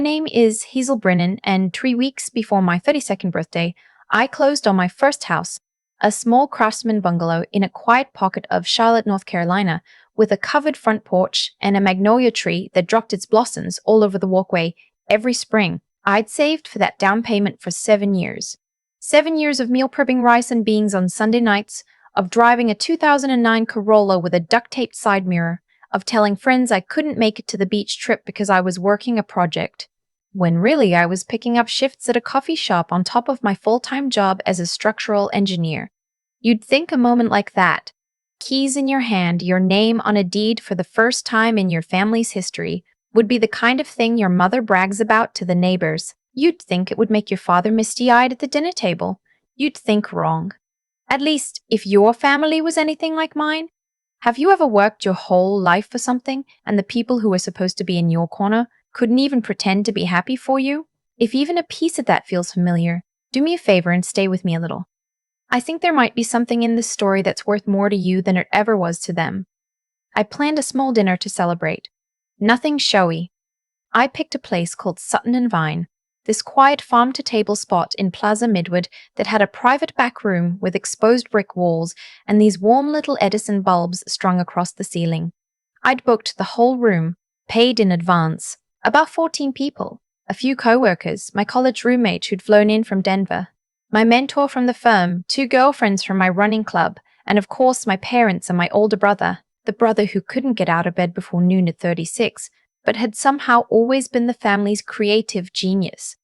My name is Hazel Brennan, and 3 weeks before my 32nd birthday, I closed on my first house, a small craftsman bungalow in a quiet pocket of Charlotte, North Carolina, with a covered front porch and a magnolia tree that dropped its blossoms all over the walkway every spring. I'd saved for that down payment for 7 years. 7 years of meal prepping rice and beans on Sunday nights, of driving a 2009 Corolla with a duct-taped side mirror, of telling friends I couldn't make it to the beach trip because I was working a project, when really I was picking up shifts at a coffee shop on top of my full-time job as a structural engineer. You'd think a moment like that, keys in your hand, your name on a deed for the first time in your family's history, would be the kind of thing your mother brags about to the neighbors. You'd think it would make your father misty-eyed at the dinner table. You'd think wrong. At least, if your family was anything like mine. Have you ever worked your whole life for something, and the people who were supposed to be in your corner couldn't even pretend to be happy for you? If even a piece of that feels familiar, do me a favor and stay with me a little. I think there might be something in this story that's worth more to you than it ever was to them. I planned a small dinner to celebrate. Nothing showy. I picked a place called Sutton and Vine, this quiet farm-to-table spot in Plaza Midwood that had a private back room with exposed brick walls and these warm little Edison bulbs strung across the ceiling. I'd booked the whole room, paid in advance, about 14 people, a few co-workers, my college roommate who'd flown in from Denver, my mentor from the firm, 2 girlfriends from my running club, and of course my parents and my older brother, the brother who couldn't get out of bed before noon at 36, but had somehow always been the family's creative genius.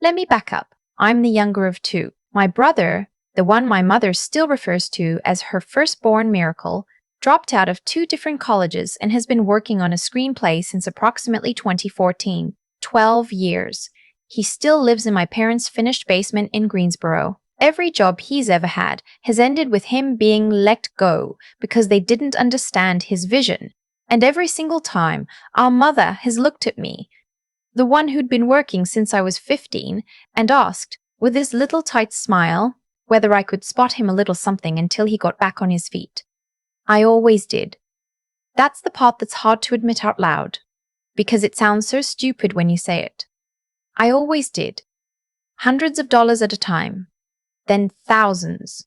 Let me back up. I'm the younger of 2. My brother, the one my mother still refers to as her firstborn miracle, dropped out of 2 different colleges and has been working on a screenplay since approximately 2014. 12 years. He still lives in my parents' finished basement in Greensboro. Every job he's ever had has ended with him being let go because they didn't understand his vision. And every single time, our mother has looked at me, the one who'd been working since I was 15, and asked, with this little tight smile, whether I could spot him a little something until he got back on his feet. I always did. That's the part that's hard to admit out loud, because it sounds so stupid when you say it. I always did. Hundreds of dollars at a time. Then thousands.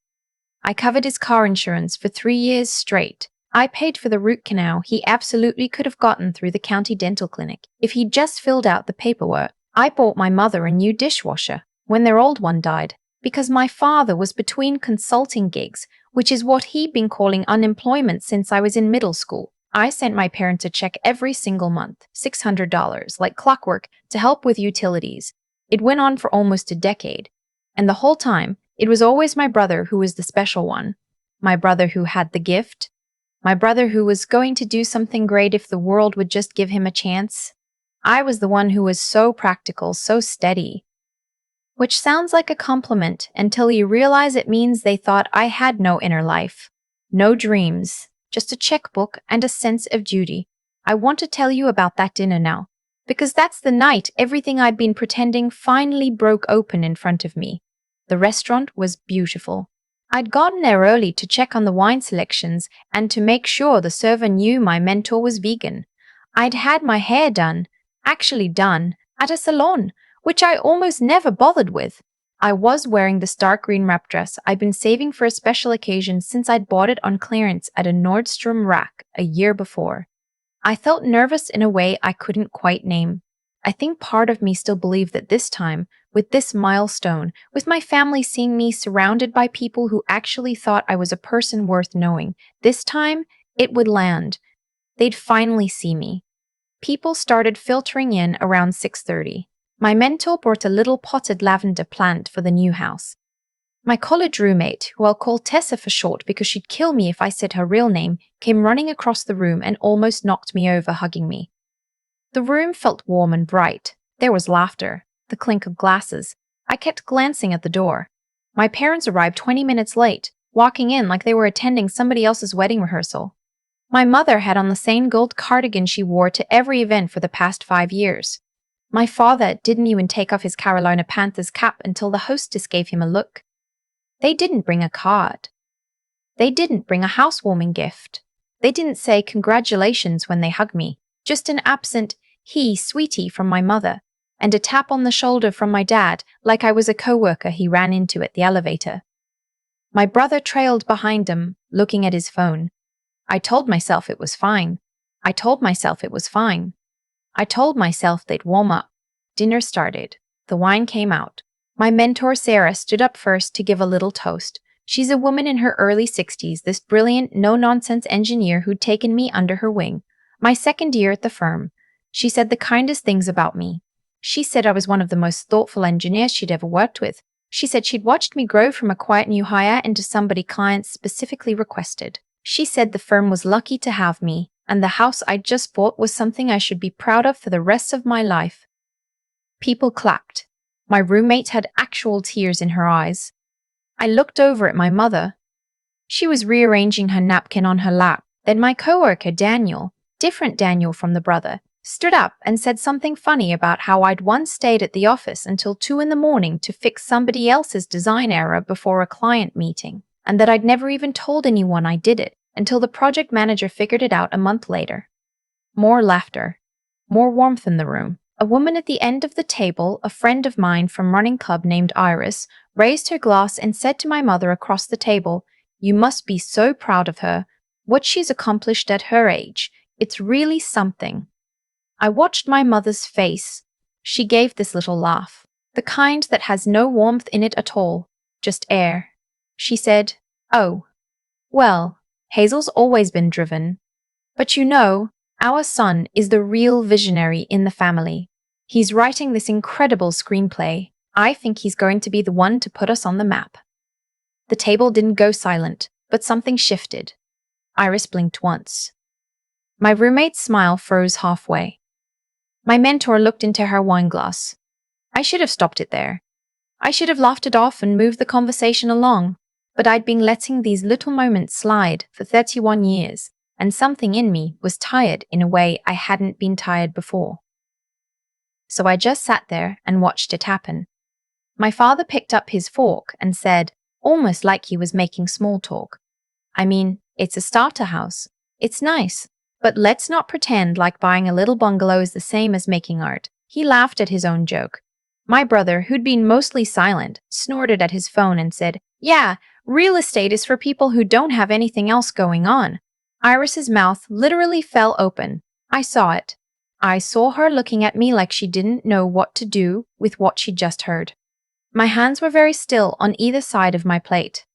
I covered his car insurance for 3 years straight. I paid for the root canal he absolutely could have gotten through the county dental clinic if he'd just filled out the paperwork. I bought my mother a new dishwasher when their old one died, because my father was between consulting gigs, which is what he'd been calling unemployment since I was in middle school. I sent my parents a check every single month, $600, like clockwork, to help with utilities. It went on for almost a decade, and the whole time, it was always my brother who was the special one. My brother who had the gift. My brother who was going to do something great if the world would just give him a chance. I was the one who was so practical, so steady. Which sounds like a compliment until you realize it means they thought I had no inner life, no dreams, just a checkbook and a sense of duty. I want to tell you about that dinner now, because that's the night everything I'd been pretending finally broke open in front of me. The restaurant was beautiful. I'd gotten there early to check on the wine selections and to make sure the server knew my mentor was vegan. I'd had my hair done, actually done, at a salon, which I almost never bothered with. I was wearing this dark green wrap dress I'd been saving for a special occasion since I'd bought it on clearance at a Nordstrom rack a year before. I felt nervous in a way I couldn't quite name. I think part of me still believed that this time, with this milestone, with my family seeing me surrounded by people who actually thought I was a person worth knowing, this time, it would land. They'd finally see me. People started filtering in around 6:30. My mentor brought a little potted lavender plant for the new house. My college roommate, who I'll call Tessa for short because she'd kill me if I said her real name, came running across the room and almost knocked me over, hugging me. The room felt warm and bright. There was laughter, the clink of glasses. I kept glancing at the door. My parents arrived 20 minutes late, walking in like they were attending somebody else's wedding rehearsal. My mother had on the same gold cardigan she wore to every event for the past 5 years. My father didn't even take off his Carolina Panthers cap until the hostess gave him a look. They didn't bring a card. They didn't bring a housewarming gift. They didn't say congratulations when they hugged me, just an absent, "He, sweetie," from my mother, and a tap on the shoulder from my dad, like I was a coworker he ran into at the elevator. My brother trailed behind him, looking at his phone. I told myself it was fine. I told myself it was fine. I told myself they'd warm up. Dinner started. The wine came out. My mentor, Sarah, stood up first to give a little toast. She's a woman in her early 60s, this brilliant, no-nonsense engineer who'd taken me under her wing. My second year at the firm. She said the kindest things about me. She said I was one of the most thoughtful engineers she'd ever worked with. She said she'd watched me grow from a quiet new hire into somebody clients specifically requested. She said the firm was lucky to have me, and the house I'd just bought was something I should be proud of for the rest of my life. People clapped. My roommate had actual tears in her eyes. I looked over at my mother. She was rearranging her napkin on her lap. Then my coworker, Daniel, different Daniel from the brother, stood up and said something funny about how I'd once stayed at the office until 2 a.m. to fix somebody else's design error before a client meeting, and that I'd never even told anyone I did it until the project manager figured it out a month later. More laughter. More warmth in the room. A woman at the end of the table, a friend of mine from running club named Iris, raised her glass and said to my mother across the table, "You must be so proud of her. What she's accomplished at her age. It's really something." I watched my mother's face. She gave this little laugh, the kind that has no warmth in it at all, just air. She said, "Oh, well, Hazel's always been driven. But you know, our son is the real visionary in the family. He's writing this incredible screenplay. I think he's going to be the one to put us on the map." The table didn't go silent, but something shifted. Iris blinked once. My roommate's smile froze halfway. My mentor looked into her wineglass. I should have stopped it there. I should have laughed it off and moved the conversation along, but I'd been letting these little moments slide for 31 years, and something in me was tired in a way I hadn't been tired before. So I just sat there and watched it happen. My father picked up his fork and said, almost like he was making small talk, "I mean, it's a starter house. It's nice, but let's not pretend like buying a little bungalow is the same as making art." He laughed at his own joke. My brother, who'd been mostly silent, snorted at his phone and said, "Yeah, real estate is for people who don't have anything else going on." Iris's mouth literally fell open. I saw it. I saw her looking at me like she didn't know what to do with what she'd just heard. My hands were very still on either side of my plate.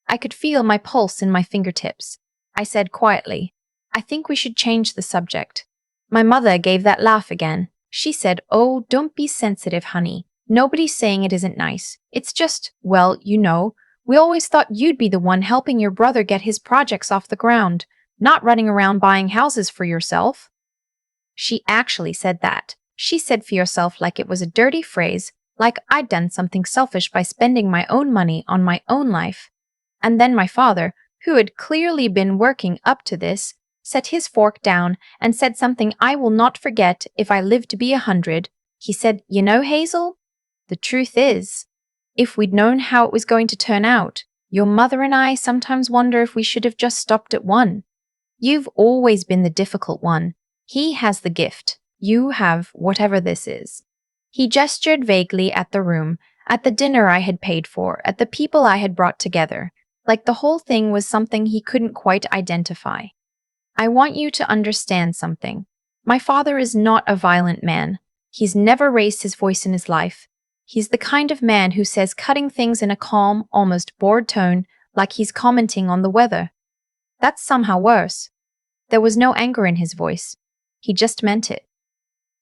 I could feel my pulse in my fingertips. I said quietly, "I think we should change the subject." My mother gave that laugh again. She said, "Oh, don't be sensitive, honey. Nobody's saying it isn't nice. It's just, well, you know, we always thought you'd be the one helping your brother get his projects off the ground, not running around buying houses for yourself." She actually said that. She said "for yourself" like it was a dirty phrase, like I'd done something selfish by spending my own money on my own life. And then my father, who had clearly been working up to this, set his fork down and said something I will not forget if I live to be 100. He said, "You know, Hazel, the truth is, if we'd known how it was going to turn out, your mother and I sometimes wonder if we should have just stopped at one. You've always been the difficult one. He has the gift. You have whatever this is." He gestured vaguely at the room, at the dinner I had paid for, at the people I had brought together, like the whole thing was something he couldn't quite identify. "I want you to understand something. My father is not a violent man. He's never raised his voice in his life. He's the kind of man who says cutting things in a calm, almost bored tone, like he's commenting on the weather. That's somehow worse." There was no anger in his voice. He just meant it.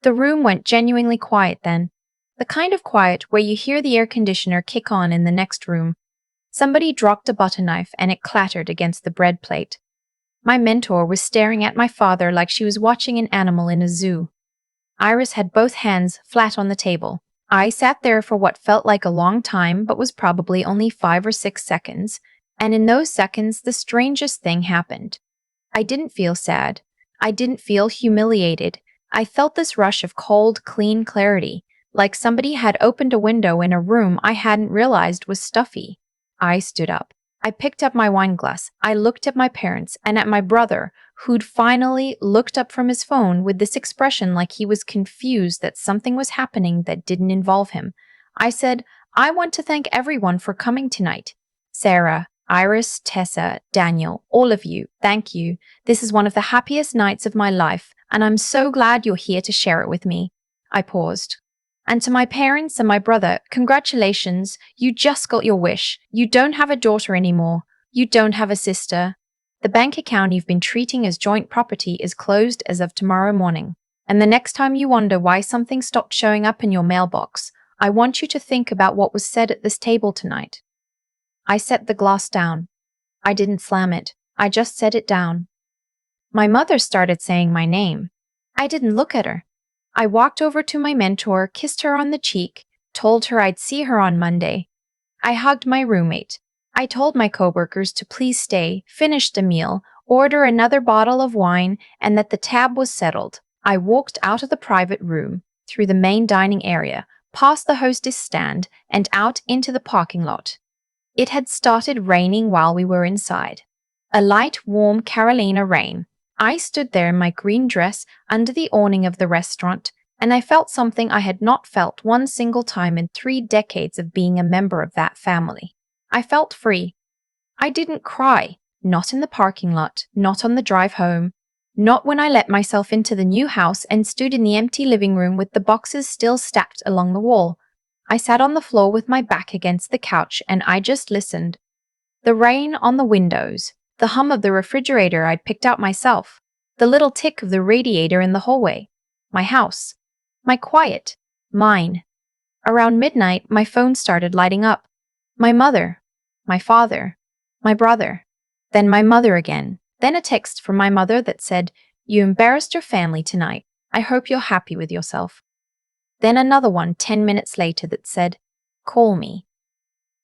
The room went genuinely quiet then. The kind of quiet where you hear the air conditioner kick on in the next room. Somebody dropped a butter knife and it clattered against the bread plate. My mentor was staring at my father like she was watching an animal in a zoo. Iris had both hands flat on the table. I sat there for what felt like a long time but was probably only 5 or 6 seconds, and in those seconds the strangest thing happened. I didn't feel sad. I didn't feel humiliated. I felt this rush of cold, clean clarity, like somebody had opened a window in a room I hadn't realized was stuffy. I stood up. I picked up my wineglass. I looked at my parents and at my brother, who'd finally looked up from his phone with this expression like he was confused that something was happening that didn't involve him. I said, "I want to thank everyone for coming tonight. Sarah, Iris, Tessa, Daniel, all of you, thank you. This is one of the happiest nights of my life, and I'm so glad you're here to share it with me." I paused. "And to my parents and my brother, congratulations. You just got your wish. You don't have a daughter anymore. You don't have a sister. The bank account you've been treating as joint property is closed as of tomorrow morning. And the next time you wonder why something stopped showing up in your mailbox, I want you to think about what was said at this table tonight." I set the glass down. I didn't slam it. I just set it down. My mother started saying my name. I didn't look at her. I walked over to my mentor, kissed her on the cheek, told her I'd see her on Monday. I hugged my roommate. I told my coworkers to please stay, finish the meal, order another bottle of wine, and that the tab was settled. I walked out of the private room, through the main dining area, past the hostess stand, and out into the parking lot. It had started raining while we were inside. A light, warm Carolina rain. I stood there in my green dress under the awning of the restaurant, and I felt something I had not felt one single time in 3 decades of being a member of that family. I felt free. I didn't cry, not in the parking lot, not on the drive home, not when I let myself into the new house and stood in the empty living room with the boxes still stacked along the wall. I sat on the floor with my back against the couch and I just listened. The rain on the windows, the hum of the refrigerator I'd picked out myself, the little tick of the radiator in the hallway. My house. My quiet. Mine. Around midnight, my phone started lighting up. My mother. My father. My brother. Then my mother again. Then a text from my mother that said, "You embarrassed your family tonight. I hope you're happy with yourself." Then another one 10 minutes later that said, "Call me.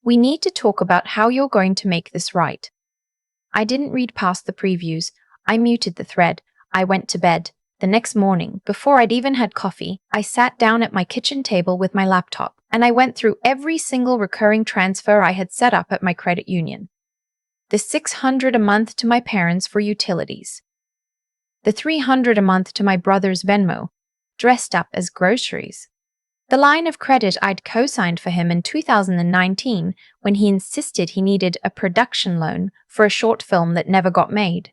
We need to talk about how you're going to make this right." I didn't read past the previews. I muted the thread. I went to bed. The next morning, before I'd even had coffee, I sat down at my kitchen table with my laptop, and I went through every single recurring transfer I had set up at my credit union. The $600 a month to my parents for utilities. The $300 a month to my brother's Venmo, dressed up as groceries. The line of credit I'd co-signed for him in 2019 when he insisted he needed a production loan for a short film that never got made.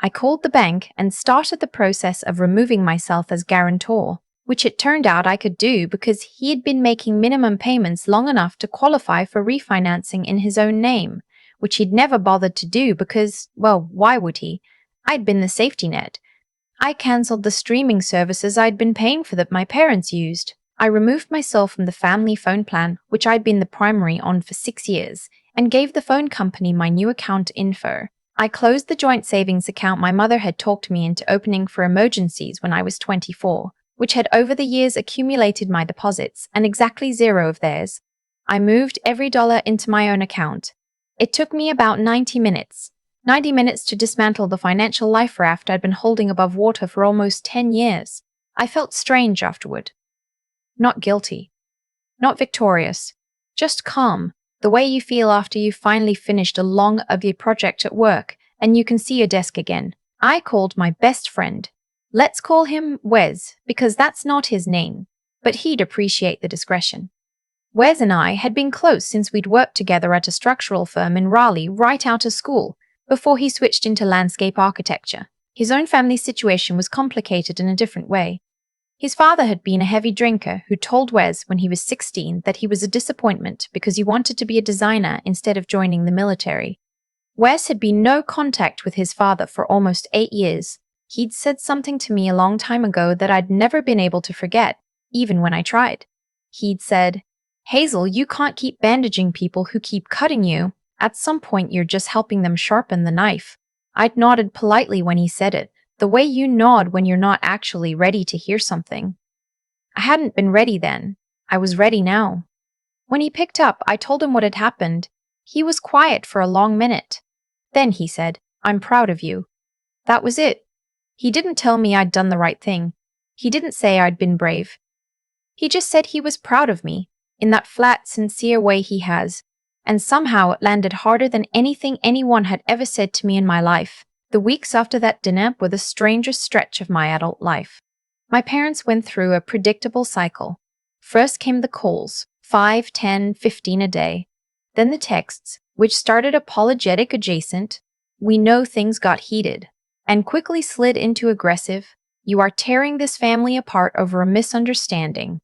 I called the bank and started the process of removing myself as guarantor, which it turned out I could do because he had been making minimum payments long enough to qualify for refinancing in his own name, which he'd never bothered to do because, well, why would he? I'd been the safety net. I cancelled the streaming services I'd been paying for that my parents used. I removed myself from the family phone plan, which I'd been the primary on for 6 years, and gave the phone company my new account info. I closed the joint savings account my mother had talked me into opening for emergencies when I was 24, which had over the years accumulated my deposits and exactly zero of theirs. I moved every dollar into my own account. It took me about 90 minutes. 90 minutes to dismantle the financial life raft I'd been holding above water for almost 10 years. I felt strange afterward. Not guilty. Not victorious. Just calm. The way you feel after you've finally finished a long, ugly project at work and you can see your desk again. I called my best friend. Let's call him Wes, because that's not his name, but he'd appreciate the discretion. Wes and I had been close since we'd worked together at a structural firm in Raleigh right out of school, before he switched into landscape architecture. His own family situation was complicated in a different way. His father had been a heavy drinker who told Wes when he was 16 that he was a disappointment because he wanted to be a designer instead of joining the military. Wes had been no contact with his father for almost 8 years. He'd said something to me a long time ago that I'd never been able to forget, even when I tried. He'd said, "Hazel, you can't keep bandaging people who keep cutting you. At some point, you're just helping them sharpen the knife." I'd nodded politely when he said it, the way you nod when you're not actually ready to hear something. I hadn't been ready then. I was ready now. When he picked up, I told him what had happened. He was quiet for a long minute. Then he said, "I'm proud of you." That was it. He didn't tell me I'd done the right thing. He didn't say I'd been brave. He just said he was proud of me, in that flat, sincere way he has. And somehow it landed harder than anything anyone had ever said to me in my life. The weeks after that dinner were the strangest stretch of my adult life. My parents went through a predictable cycle. First came the calls, 5, 10, 15 a day. Then the texts, which started apologetic adjacent, "We know things got heated," and quickly slid into aggressive, "You are tearing this family apart over a misunderstanding."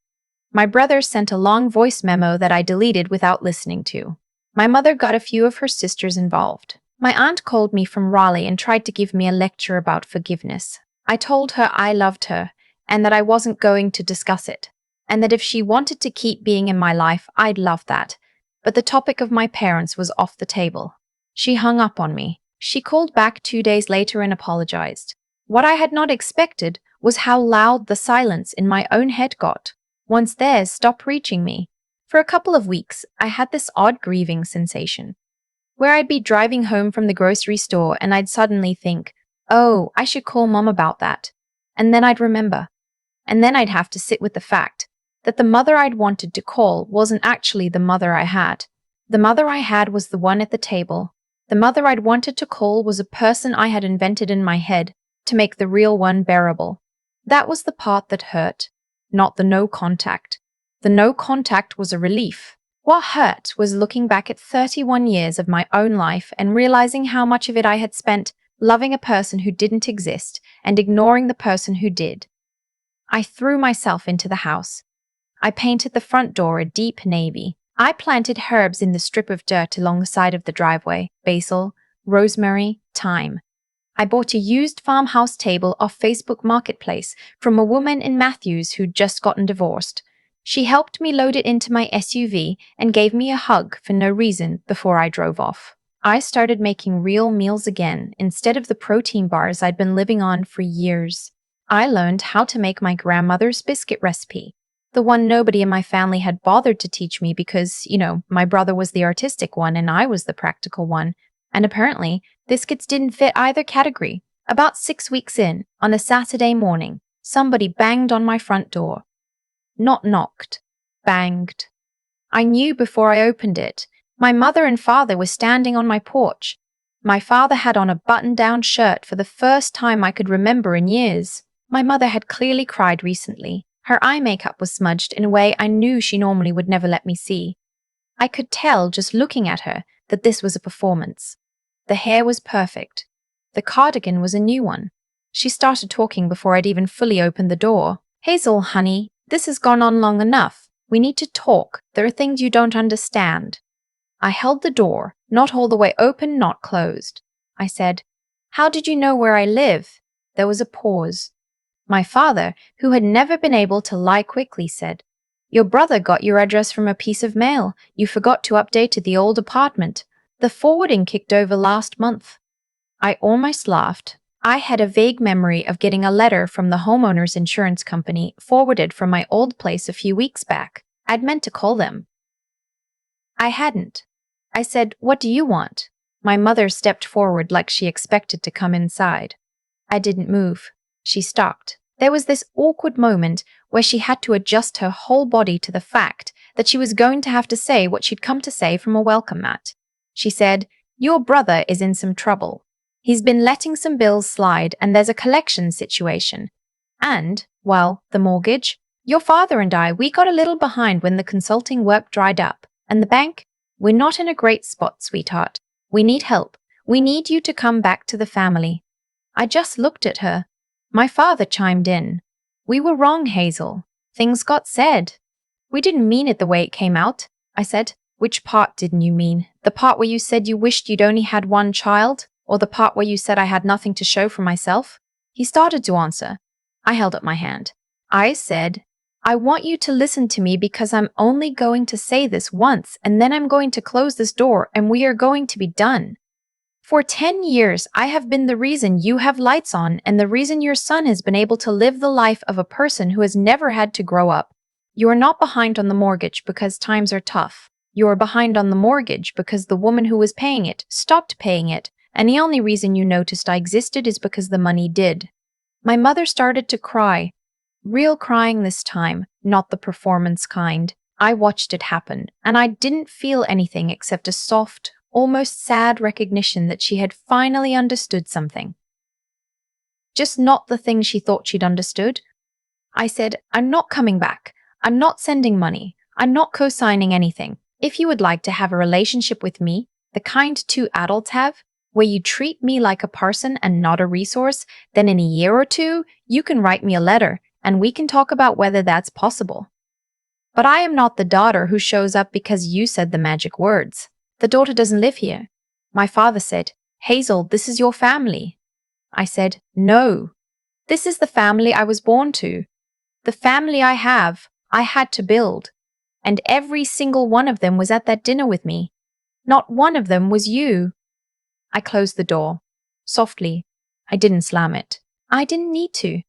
My brother sent a long voice memo that I deleted without listening to. My mother got a few of her sisters involved. My aunt called me from Raleigh and tried to give me a lecture about forgiveness. I told her I loved her and that I wasn't going to discuss it, and that if she wanted to keep being in my life, I'd love that. But the topic of my parents was off the table. She hung up on me. She called back 2 days later and apologized. What I had not expected was how loud the silence in my own head got once theirs stopped reaching me. For a couple of weeks, I had this odd grieving sensation, where I'd be driving home from the grocery store and I'd suddenly think, "Oh, I should call Mom about that." And then I'd remember. And then I'd have to sit with the fact that the mother I'd wanted to call wasn't actually the mother I had. The mother I had was the one at the table. The mother I'd wanted to call was a person I had invented in my head to make the real one bearable. That was the part that hurt, not the no contact. The no contact was a relief. What hurt was looking back at 31 years of my own life and realizing how much of it I had spent loving a person who didn't exist and ignoring the person who did. I threw myself into the house. I painted the front door a deep navy. I planted herbs in the strip of dirt along the side of the driveway: basil, rosemary, thyme. I bought a used farmhouse table off Facebook Marketplace from a woman in Matthews who'd just gotten divorced. She helped me load it into my SUV and gave me a hug for no reason before I drove off. I started making real meals again instead of the protein bars I'd been living on for years. I learned how to make my grandmother's biscuit recipe, the one nobody in my family had bothered to teach me because, my brother was the artistic one and I was the practical one. And apparently, biscuits didn't fit either category. About 6 weeks in, on a Saturday morning, somebody banged on my front door. Not knocked, banged. I knew before I opened it. My mother and father were standing on my porch. My father had on a button-down shirt for the first time I could remember in years. My mother had clearly cried recently. Her eye makeup was smudged in a way I knew she normally would never let me see. I could tell just looking at her that this was a performance. The hair was perfect. The cardigan was a new one. She started talking before I'd even fully opened the door. "Hazel, honey, this has gone on long enough. We need to talk. There are things you don't understand." I held the door, not all the way open, not closed. I said, "How did you know where I live?" There was a pause. My father, who had never been able to lie quickly, said, "Your brother got your address from a piece of mail. You forgot to update to the old apartment. The forwarding kicked over last month." I almost laughed. I had a vague memory of getting a letter from the homeowner's insurance company forwarded from my old place a few weeks back. I'd meant to call them. I hadn't. I said, "What do you want?" My mother stepped forward like she expected to come inside. I didn't move. She stopped. There was this awkward moment where she had to adjust her whole body to the fact that she was going to have to say what she'd come to say from a welcome mat. She said, "Your brother is in some trouble. He's been letting some bills slide and there's a collection situation. And, well, the mortgage. Your father and we got a little behind when the consulting work dried up. And the bank? We're not in a great spot, sweetheart. We need help. We need you to come back to the family." I just looked at her. My father chimed in. "We were wrong, Hazel. Things got said." "We didn't mean it the way it came out," I said. "Which part didn't you mean? The part where you said you wished you'd only had one child? Or the part where you said I had nothing to show for myself?" He started to answer. I held up my hand. I said, "I want you to listen to me because I'm only going to say this once and then I'm going to close this door and we are going to be done. For 10 years, I have been the reason you have lights on and the reason your son has been able to live the life of a person who has never had to grow up. You are not behind on the mortgage because times are tough. You are behind on the mortgage because the woman who was paying it stopped paying it, and the only reason you noticed I existed is because the money did." My mother started to cry. Real crying this time, not the performance kind. I watched it happen, and I didn't feel anything except a soft, almost sad recognition that she had finally understood something. just not the thing she thought she'd understood. I said, I'm not coming back. I'm not sending money. I'm not co-signing anything. If you would like to have a relationship with me, the kind two adults have, where you treat me like a person and not a resource, then in a year or two, you can write me a letter and we can talk about whether that's possible. But I am not the daughter who shows up because you said the magic words. The daughter doesn't live here. My father said, Hazel, this is your family. I said, no. This is the family I was born to. The family I have, I had to build. And every single one of them was at that dinner with me. Not one of them was you. I closed the door. Softly. I didn't slam it. I didn't need to.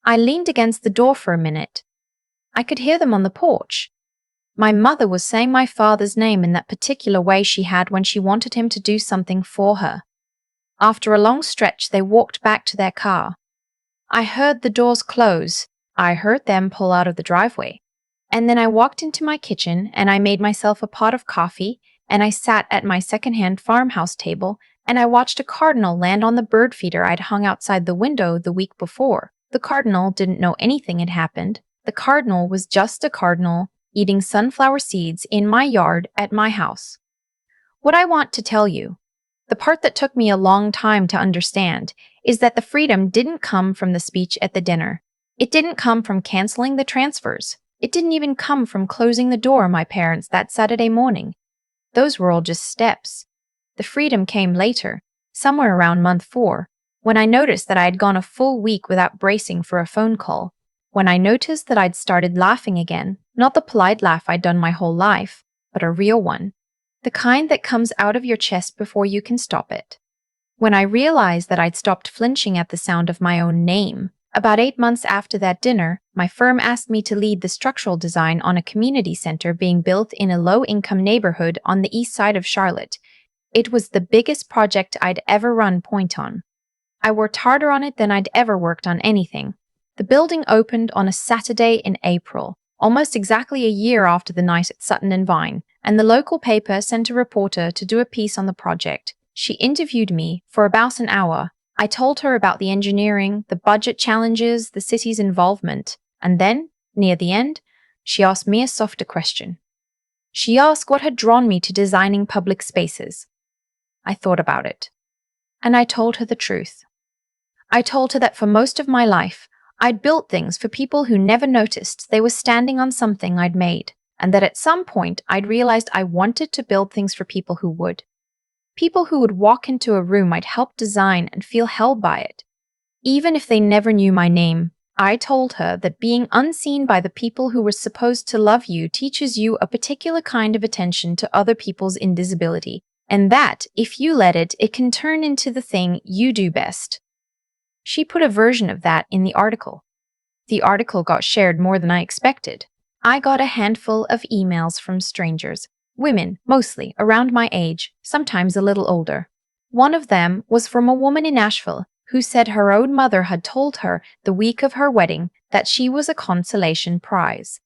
I leaned against the door for a minute. I could hear them on the porch. My mother was saying my father's name in that particular way she had when she wanted him to do something for her. After a long stretch, they walked back to their car. I heard the doors close. I heard them pull out of the driveway. And then I walked into my kitchen and I made myself a pot of coffee and I sat at my secondhand farmhouse table and I watched a cardinal land on the bird feeder I'd hung outside the window the week before. The cardinal didn't know anything had happened. The cardinal was just a cardinal eating sunflower seeds in my yard at my house. What I want to tell you, the part that took me a long time to understand, is that the freedom didn't come from the speech at the dinner. It didn't come from canceling the transfers. It didn't even come from closing the door on my parents that Saturday morning. Those were all just steps. The freedom came later, somewhere around month 4, when I noticed that I had gone a full week without bracing for a phone call, when I noticed that I'd started laughing again, not the polite laugh I'd done my whole life, but a real one, the kind that comes out of your chest before you can stop it. When I realized that I'd stopped flinching at the sound of my own name, about 8 months after that dinner, my firm asked me to lead the structural design on a community center being built in a low-income neighborhood on the east side of Charlotte. It was the biggest project I'd ever run point on. I worked harder on it than I'd ever worked on anything. The building opened on a Saturday in April, almost exactly a year after the night at Sutton and Vine, and the local paper sent a reporter to do a piece on the project. She interviewed me for about an hour. I told her about the engineering, the budget challenges, the city's involvement, and then, near the end, she asked me a softer question. She asked what had drawn me to designing public spaces. I thought about it, and I told her the truth. I told her that for most of my life, I'd built things for people who never noticed they were standing on something I'd made, and that at some point I'd realized I wanted to build things for people who would. People who would walk into a room I'd helped design and feel held by it. Even if they never knew my name, I told her that being unseen by the people who were supposed to love you teaches you a particular kind of attention to other people's invisibility, and that, if you let it, it can turn into the thing you do best. She put a version of that in the article. The article got shared more than I expected. I got a handful of emails from strangers, women mostly around my age, sometimes a little older. One of them was from a woman in Nashville who said her own mother had told her the week of her wedding that she was a consolation prize.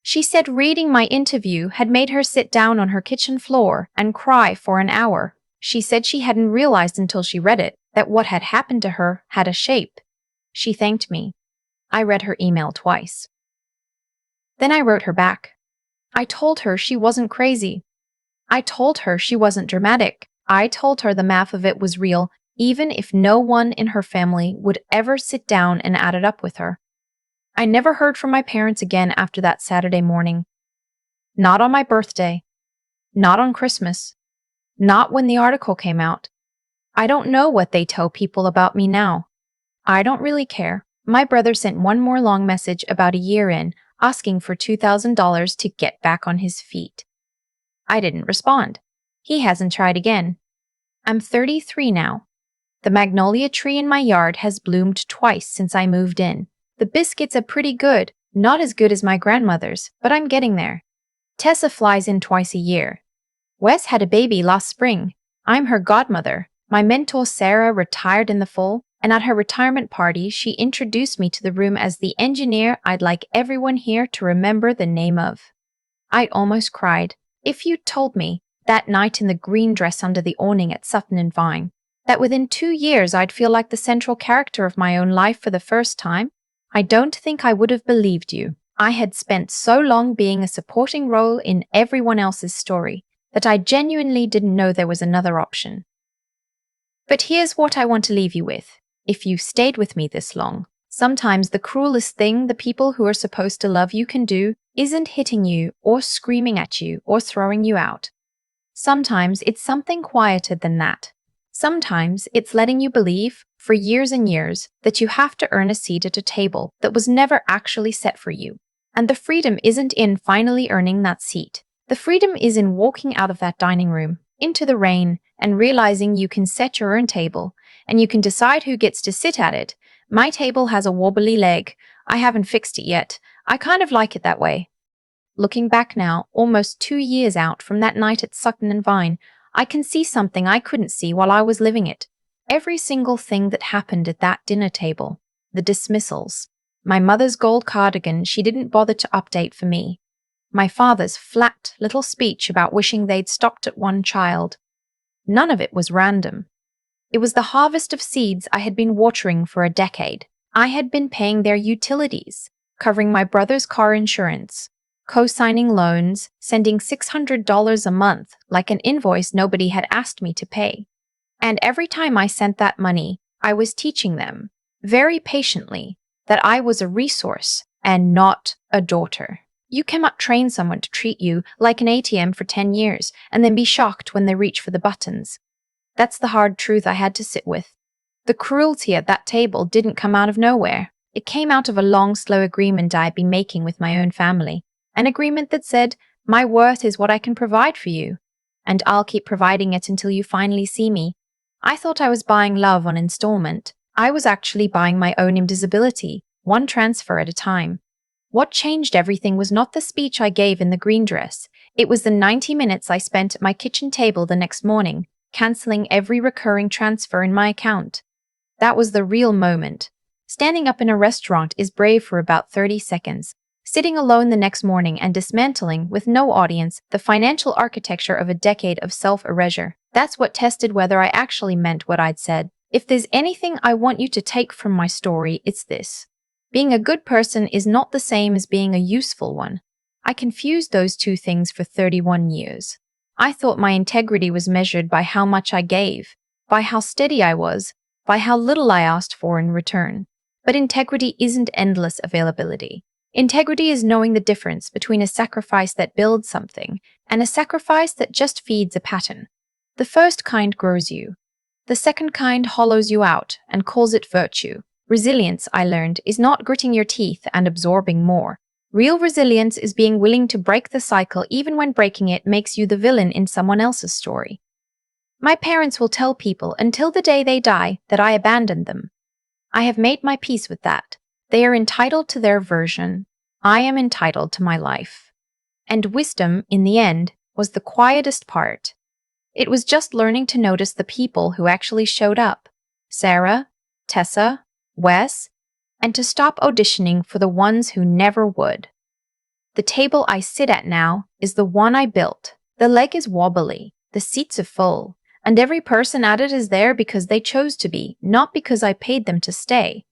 She said reading my interview had made her sit down on her kitchen floor and cry for an hour. She said she hadn't realized until she read it that what had happened to her had a shape. She thanked me. I read her email twice. Then I wrote her back. I told her she wasn't crazy. I told her she wasn't dramatic. I told her the math of it was real, even if no one in her family would ever sit down and add it up with her. I never heard from my parents again after that Saturday morning. Not on my birthday. Not on Christmas. Not when the article came out. I don't know what they tell people about me now. I don't really care. My brother sent one more long message about a year in, asking for $2,000 to get back on his feet. I didn't respond. He hasn't tried again. I'm 33 now. The magnolia tree in my yard has bloomed twice since I moved in. The biscuits are pretty good, not as good as my grandmother's, but I'm getting there. Tessa flies in twice a year. Wes had a baby last spring. I'm her godmother. My mentor Sarah retired in the fall, and at her retirement party, she introduced me to the room as the engineer I'd like everyone here to remember the name of. I almost cried. If you'd told me, that night in the green dress under the awning at Sutton and Vine, That within 2 years I'd feel like the central character of my own life for the first time? I don't think I would have believed you. I had spent so long being a supporting role in everyone else's story that I genuinely didn't know there was another option. But here's what I want to leave you with. If you stayed with me this long, sometimes the cruelest thing the people who are supposed to love you can do isn't hitting you or screaming at you or throwing you out. Sometimes it's something quieter than that. Sometimes it's letting you believe, for years and years, that you have to earn a seat at a table that was never actually set for you. And the freedom isn't in finally earning that seat. The freedom is in walking out of that dining room, into the rain, and realizing you can set your own table, and you can decide who gets to sit at it. My table has a wobbly leg. I haven't fixed it yet. I kind of like it that way. Looking back now, almost 2 years out from that night at Sutton and Vine, I can see something I couldn't see while I was living it. Every single thing that happened at that dinner table. The dismissals. My mother's gold cardigan she didn't bother to update for me. My father's flat little speech about wishing they'd stopped at one child. None of it was random. It was the harvest of seeds I had been watering for a decade. I had been paying their utilities, covering my brother's car insurance, co-signing loans, sending $600 a month like an invoice nobody had asked me to pay. And every time I sent that money, I was teaching them, very patiently, that I was a resource and not a daughter. You cannot train someone to treat you like an ATM for 10 years and then be shocked when they reach for the buttons. That's the hard truth I had to sit with. The cruelty at that table didn't come out of nowhere. It came out of a long, slow agreement I'd been making with my own family. An agreement that said, my worth is what I can provide for you, and I'll keep providing it until you finally see me. I thought I was buying love on installment. I was actually buying my own invisibility, one transfer at a time. What changed everything was not the speech I gave in the green dress. It was the 90 minutes I spent at my kitchen table the next morning, canceling every recurring transfer in my account. That was the real moment. Standing up in a restaurant is brave for about 30 seconds. Sitting alone the next morning and dismantling, with no audience, the financial architecture of a decade of self-erasure. That's what tested whether I actually meant what I'd said. If there's anything I want you to take from my story, it's this. Being a good person is not the same as being a useful one. I confused those two things for 31 years. I thought my integrity was measured by how much I gave, by how steady I was, by how little I asked for in return. But integrity isn't endless availability. Integrity is knowing the difference between a sacrifice that builds something and a sacrifice that just feeds a pattern. The first kind grows you. The second kind hollows you out and calls it virtue. Resilience, I learned, is not gritting your teeth and absorbing more. Real resilience is being willing to break the cycle even when breaking it makes you the villain in someone else's story. My parents will tell people until the day they die that I abandoned them. I have made my peace with that. They are entitled to their version. I am entitled to my life. And wisdom, in the end, was the quietest part. It was just learning to notice the people who actually showed up. Sarah, Tessa, Wes, and to stop auditioning for the ones who never would. The table I sit at now is the one I built. The leg is wobbly, the seats are full, and every person at it is there because they chose to be, not because I paid them to stay.